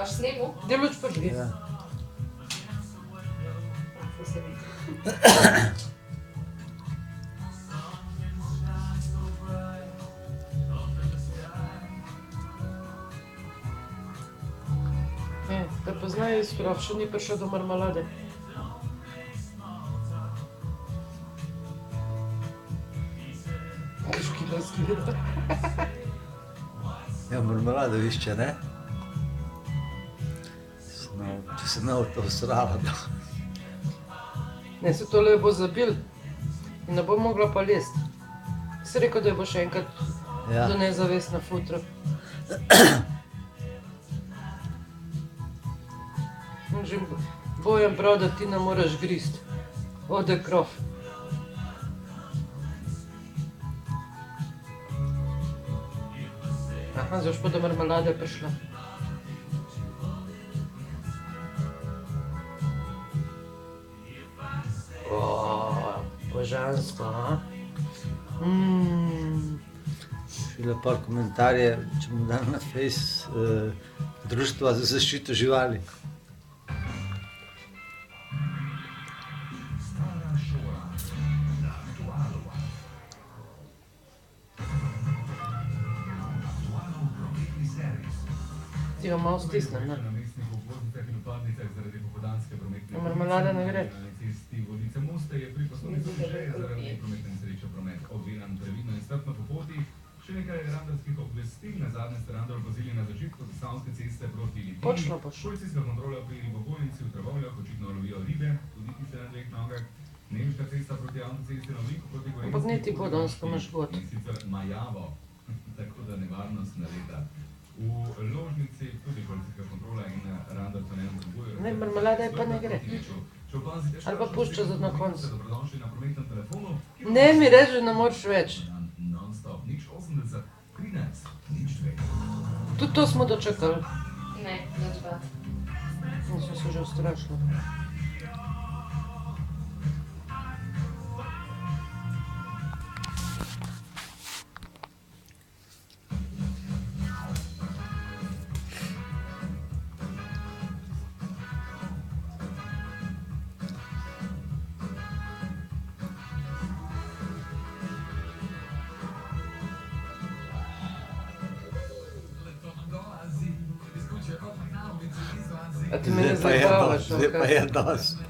Aš snimu? Daj luč požgi. Ja. Te poznaj iskrov, še ni prišel do marmelade. Škilarski veta. Ja, marmelado išče, ne? Če se ne to srala, da... Ne, se tole bo zabil in ne bo mogla pa lest. Si rekel, da jo bo še enkrat Ja. do nezavest na futro. Že Bojan prav, da ti ne moraš grist. Ode krov. Aha, zdaj boš pa do marmelade prišla. Božansko, a? Šele par komentarje, če mu dam na Face Društva za zaščito živali. Ti jo malo stisnem, ne? Marmelada ne gre. Počno boš. Ampak ne ti bo danes, ko imaš god. Ne, marmelada je pa ne gre. Ali pa pušča za na koncu. Ne mi reči, da ne moreš več. Tudi to smo dočekali. Ne, nič pa. Nisem se že ustrašila. A ti me ne zabavaš, Zdaj pa je dosti.